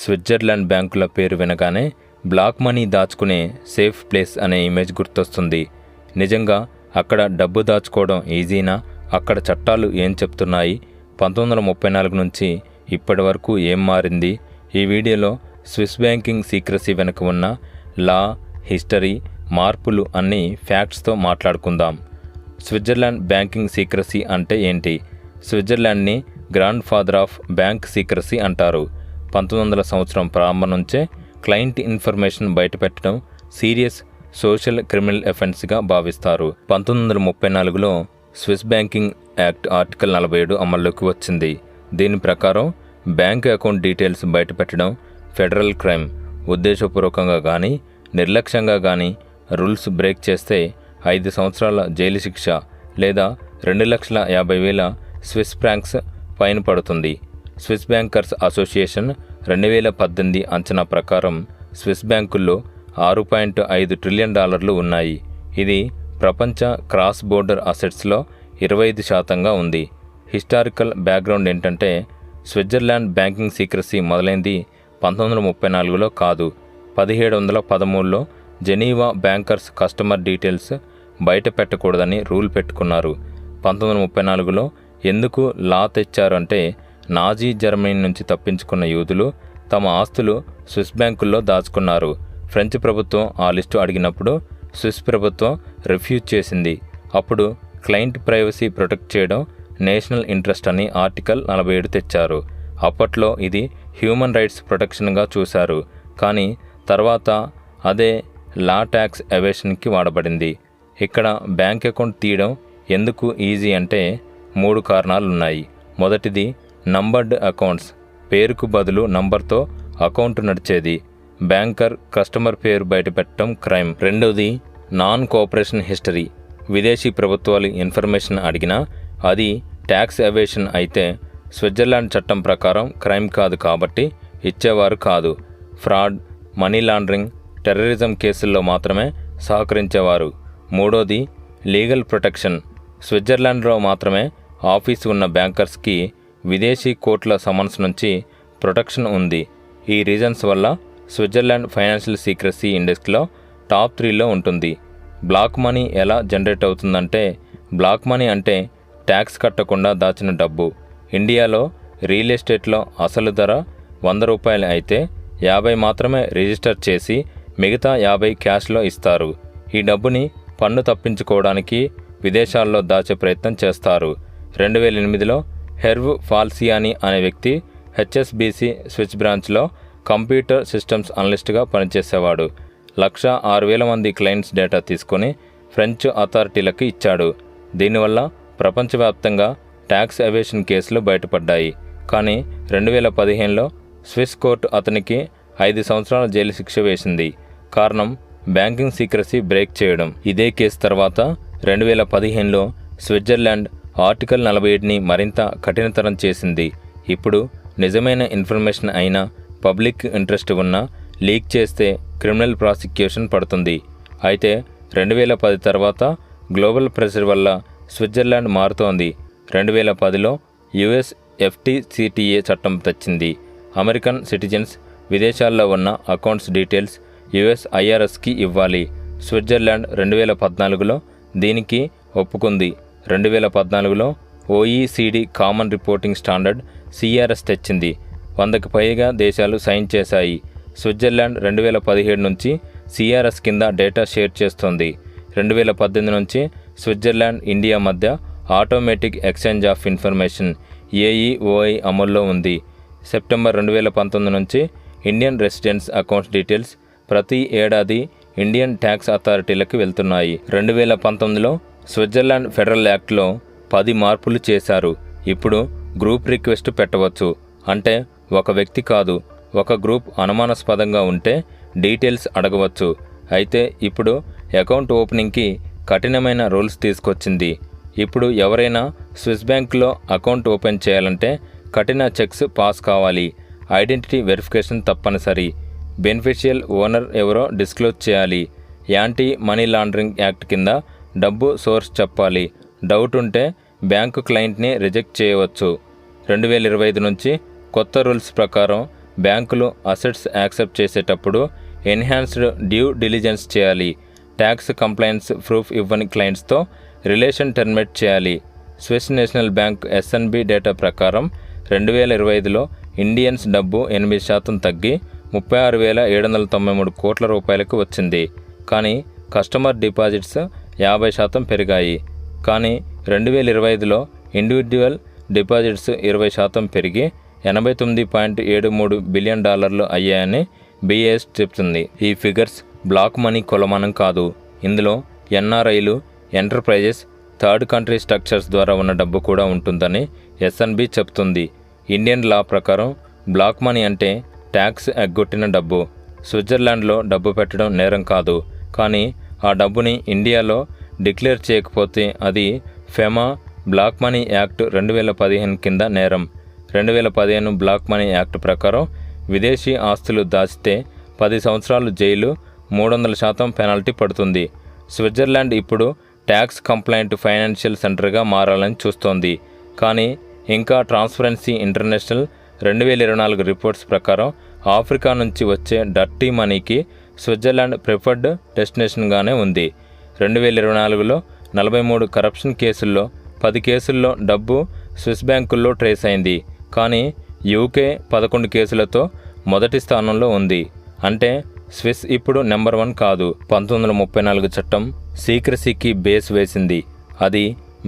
Switzerland బ్యాంకుల పేరు వినగానే బ్లాక్ మనీ దాచుకునే సేఫ్ ప్లేస్ అనే ఇమేజ్ గుర్తొస్తుంది. నిజంగా అక్కడ డబ్బు దాచుకోవడం ఈజీనా? అక్కడ చట్టాలు ఏం చెప్తున్నాయి? 1934 నుంచి ఇప్పటి వరకు ఏం మారింది? ఈ వీడియోలో స్విస్ బ్యాంకింగ్ సీక్రసీ వెనుక ఉన్న లా, హిస్టరీ, మార్పులు అన్నీ ఫ్యాక్ట్స్తో మాట్లాడుకుందాం. స్విట్జర్లాండ్ బ్యాంకింగ్ సీక్రసీ అంటే ఏంటి? స్విట్జర్లాండ్ని grand father of bank secrecy అంటారు. 1900 సంవత్సరం ప్రారంభం నుంచే క్లయింట్ ఇన్ఫర్మేషన్ బయటపెట్టడం సీరియస్ సోషల్ క్రిమినల్ అఫెన్స్గా భావిస్తారు. 1934లో స్విస్ బ్యాంకింగ్ యాక్ట్ ఆర్టికల్ 47 అమల్లోకి వచ్చింది. దీని ప్రకారం బ్యాంక్ అకౌంట్ డీటెయిల్స్ బయటపెట్టడం ఫెడరల్ క్రైమ్. ఉద్దేశపూర్వకంగా కానీ నిర్లక్ష్యంగా కానీ రూల్స్ బ్రేక్ చేస్తే 5 సంవత్సరాల జైలు శిక్ష లేదా 2,50,000 స్విస్ ఫ్రాంక్స్ ఫైన్ పడుతుంది. స్విస్ బ్యాంకర్స్ అసోసియేషన్ 2018 అంచనా ప్రకారం స్విస్ బ్యాంకుల్లో $6.5 ట్రిలియన్ ఉన్నాయి. ఇది ప్రపంచ క్రాస్ బోర్డర్ అసెట్స్లో 25% ఉంది. హిస్టారికల్ బ్యాక్గ్రౌండ్ ఏంటంటే స్విట్జర్లాండ్ బ్యాంకింగ్ సీక్రసీ మొదలైంది 1934లో కాదు, 1713లో జెనీవా బ్యాంకర్స్ కస్టమర్ డీటెయిల్స్ బయట పెట్టకూడదని రూల్ పెట్టుకున్నారు. 1934లో ఎందుకు లా తెచ్చారు అంటే నాజీ జర్మనీ నుంచి తప్పించుకున్న యూదులు తమ ఆస్తులు స్విస్ బ్యాంకుల్లో దాచుకున్నారు. ఫ్రెంచ్ ప్రభుత్వం ఆ లిస్టు అడిగినప్పుడు స్విస్ ప్రభుత్వం రిఫ్యూజ్ చేసింది. అప్పుడు క్లయింట్ ప్రైవసీ ప్రొటెక్ట్ చేయడం నేషనల్ ఇంట్రెస్ట్ అని ఆర్టికల్ 47 తెచ్చారు. అప్పట్లో ఇది హ్యూమన్ రైట్స్ ప్రొటెక్షన్గా చూశారు. కానీ తర్వాత అదే లా ట్యాక్స్ ఎవేషన్కి వాడబడింది. ఇక్కడ బ్యాంక్ అకౌంట్ తీయడం ఎందుకు ఈజీ అంటే 3 కారణాలున్నాయి. మొదటిది నంబర్డ్ అకౌంట్స్. పేరుకు బదులు నంబర్తో అకౌంట్ నడిచేది. బ్యాంకర్ కస్టమర్ పేరు బయటపెట్టడం క్రైమ్. రెండోది నాన్ కోఆపరేషన్ హిస్టరీ. విదేశీ ప్రభుత్వాలు ఇన్ఫర్మేషన్ అడిగినా అది ట్యాక్స్ ఎవేషన్ అయితే స్విట్జర్లాండ్ చట్టం ప్రకారం క్రైమ్ కాదు కాబట్టి ఇచ్చేవారు కాదు. ఫ్రాడ్, మనీ లాండరింగ్, టెర్రరిజం కేసుల్లో మాత్రమే సహకరించేవారు. మూడోది లీగల్ ప్రొటెక్షన్. స్విట్జర్లాండ్లో మాత్రమే ఆఫీసు ఉన్న బ్యాంకర్స్కి విదేశీ కోర్టుల సమన్స్ నుంచి ప్రొటెక్షన్ ఉంది. ఈ రీజన్స్ వల్ల స్విట్జర్లాండ్ ఫైనాన్షియల్ సీక్రసీ ఇండెక్స్లో టాప్ 3లో ఉంటుంది. బ్లాక్ మనీ ఎలా జనరేట్ అవుతుందంటే బ్లాక్ మనీ అంటే ట్యాక్స్ కట్టకుండా దాచిన డబ్బు. ఇండియాలో రియల్ ఎస్టేట్లో అసలు ధర ₹100 అయితే 50 మాత్రమే రిజిస్టర్ చేసి మిగతా 50 క్యాష్లో ఇస్తారు. ఈ డబ్బుని పన్ను తప్పించుకోవడానికి విదేశాల్లో దాచే ప్రయత్నం చేస్తారు. 2008లో హెర్వ్ ఫాల్సియానీ అనే వ్యక్తి హెచ్ఎస్బీసీ స్విస్ బ్రాంచ్లో కంప్యూటర్ సిస్టమ్స్ అనలిస్ట్గా పనిచేసేవాడు. 106,000 మంది క్లయింట్స్ డేటా తీసుకొని ఫ్రెంచ్ అథారిటీలకు ఇచ్చాడు. దీనివల్ల ప్రపంచవ్యాప్తంగా ట్యాక్స్ ఎవేషన్ కేసులు బయటపడ్డాయి. కానీ 2015లో స్విస్ కోర్టు అతనికి 5 సంవత్సరాల జైలు శిక్ష వేసింది. కారణం బ్యాంకింగ్ సీక్రసీ బ్రేక్ చేయడం. ఇదే కేసు తర్వాత 2015లో స్విట్జర్లాండ్ ఆర్టికల్ 47ని మరింత కఠినతరం చేసింది. ఇప్పుడు నిజమైన ఇన్ఫర్మేషన్ అయినా పబ్లిక్ ఇంట్రెస్ట్ ఉన్నా లీక్ చేస్తే క్రిమినల్ ప్రాసిక్యూషన్ పడుతుంది. అయితే 2010 తర్వాత గ్లోబల్ ప్రెషర్ వల్ల స్విట్జర్లాండ్ మారుతోంది. 2010లో యుఎస్ ఎఫ్టీసీటీఏ చట్టం తెచ్చింది. అమెరికన్ సిటిజన్స్ విదేశాల్లో ఉన్న అకౌంట్స్ డీటెయిల్స్ యుఎస్ ఐఆర్ఎస్కి ఇవ్వాలి. స్విట్జర్లాండ్ 2014లో దీనికి ఒప్పుకుంది. 2014లో OECD common reporting standard CRS తెచ్చింది. 100కి పైగా దేశాలు సైన్ చేశాయి. స్విట్జర్లాండ్ 2017 నుంచి సిఆర్ఎస్ కింద డేటా షేర్ చేస్తోంది. 2018 నుంచి స్విట్జర్లాండ్, ఇండియా మధ్య automatic exchange of information AEOI అమల్లో ఉంది. సెప్టెంబర్ 2019 నుంచి ఇండియన్ రెసిడెంట్స్ అకౌంట్స్ డీటెయిల్స్ ప్రతి ఏడాది ఇండియన్ ట్యాక్స్ అథారిటీలకు వెళ్తున్నాయి. 2019లో స్విట్జర్లాండ్ ఫెడరల్ యాక్ట్లో 10 మార్పులు చేశారు. ఇప్పుడు గ్రూప్ రిక్వెస్ట్ పెట్టవచ్చు. అంటే ఒక వ్యక్తి కాదు, ఒక గ్రూప్ అనుమానాస్పదంగా ఉంటే డీటెయిల్స్ అడగవచ్చు. అయితే ఇప్పుడు అకౌంట్ ఓపెనింగ్కి కఠినమైన రూల్స్ తీసుకొచ్చింది. ఇప్పుడు ఎవరైనా స్విస్ బ్యాంక్లో అకౌంట్ ఓపెన్ చేయాలంటే కఠిన చెక్స్ పాస్ కావాలి. ఐడెంటిటీ వెరిఫికేషన్ తప్పనిసరి. బెనిఫిషియల్ ఓనర్ ఎవరో డిస్క్లోజ్ చేయాలి. యాంటీ మనీ లాండరింగ్ యాక్ట్ కింద డబ్బు సోర్స్ చెప్పాలి. డౌట్ ఉంటే బ్యాంకు క్లయింట్ని రిజెక్ట్ చేయవచ్చు. 2025 నుంచి కొత్త రూల్స్ ప్రకారం బ్యాంకులు అసెట్స్ యాక్సెప్ట్ చేసేటప్పుడు ఎన్హాన్స్డ్ డ్యూ డిలిజెన్స్ చేయాలి. ట్యాక్స్ కంప్లైన్స్ ప్రూఫ్ ఇవ్వని క్లయింట్స్తో రిలేషన్ టెర్మినేట్ చేయాలి. Swiss national bank SNB data ప్రకారం 2025లో ఇండియన్స్ డబ్బు 8% తగ్గి 36,793 కోట్ల రూపాయలకు వచ్చింది. కానీ కస్టమర్ డిపాజిట్స్ 50% పెరిగాయి. కానీ 2025లో ఇండివిడ్యువల్ డిపాజిట్స్ 20% పెరిగి $89.73 బిలియన్ అయ్యాయని బీఏఎస్ చెప్తుంది. ఈ ఫిగర్స్ బ్లాక్ మనీ కొలమానం కాదు. ఇందులో ఎన్ఆర్ఐలు, ఎంటర్ప్రైజెస్, థర్డ్ కంట్రీ స్ట్రక్చర్స్ ద్వారా ఉన్న డబ్బు కూడా ఉంటుందని ఎస్ఎన్బి చెప్తుంది. ఇండియన్ లా ప్రకారం బ్లాక్ మనీ అంటే ట్యాక్స్ ఎగ్గొట్టిన డబ్బు. స్విట్జర్లాండ్లో డబ్బు పెట్టడం నేరం కాదు. కానీ ఆ డబ్బుని ఇండియాలో డిక్లేర్ చేయకపోతే అది ఫెమా బ్లాక్ మనీ యాక్ట్ 2015 కింద నేరం. 2015 బ్లాక్ మనీ యాక్ట్ ప్రకారం విదేశీ ఆస్తులు దాచితే 10 సంవత్సరాలు జైలు, 300% పెనాల్టీ పడుతుంది. స్విట్జర్లాండ్ ఇప్పుడు ట్యాక్స్ కంప్లైంట్ ఫైనాన్షియల్ సెంటర్గా మారాలని చూస్తోంది. కానీ ఇంకా ట్రాన్స్పరెన్సీ ఇంటర్నేషనల్ 2024 రిపోర్ట్స్ ప్రకారం ఆఫ్రికా నుంచి వచ్చే డర్టీ మనీకి స్విట్జర్లాండ్ ప్రిఫర్డ్ డెస్టినేషన్గానే ఉంది. 2024లో 43 కరప్షన్ కేసుల్లో 10 కేసుల్లో డబ్బు స్విస్ బ్యాంకుల్లో ట్రేస్ అయింది. కానీ యూకే 11 కేసులతో మొదటి స్థానంలో ఉంది. అంటే స్విస్ ఇప్పుడు నెంబర్ 1 కాదు. 1934 చట్టం సీక్రసీకి బేస్ వేసింది. అది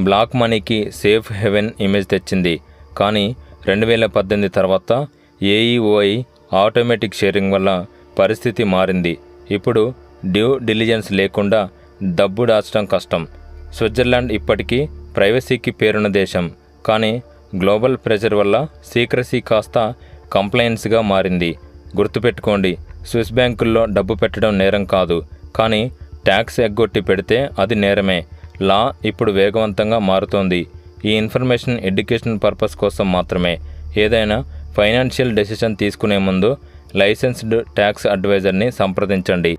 బ్లాక్ మనీకి సేఫ్ హెవెన్ ఇమేజ్ తెచ్చింది. కానీ 2018 తర్వాత ఏఈఓఐ ఆటోమేటిక్ షేరింగ్ వల్ల పరిస్థితి మారింది. ఇప్పుడు డ్యూ డిలిజెన్స్ లేకుండా డబ్బు దాచడం కష్టం. స్విట్జర్లాండ్ ఇప్పటికీ ప్రైవసీకి పేరున్న దేశం. కానీ గ్లోబల్ ప్రెషర్ వల్ల సీక్రసీ కాస్త కంప్లైన్స్గా మారింది. గుర్తుపెట్టుకోండి, స్విస్ బ్యాంకుల్లో డబ్బు పెట్టడం నేరం కాదు. కానీ ట్యాక్స్ ఎగ్గొట్టి పెడితే అది నేరమే. లా ఇప్పుడు వేగవంతంగా మారుతోంది. ఈ ఇన్ఫర్మేషన్ ఎడ్యుకేషన్ పర్పస్ కోసం మాత్రమే. ఏదైనా ఫైనాన్షియల్ డెసిషన్ తీసుకునే ముందు లైసెన్స్డ్ ట్యాక్స్ అడ్వైజర్ని సంప్రదించండి.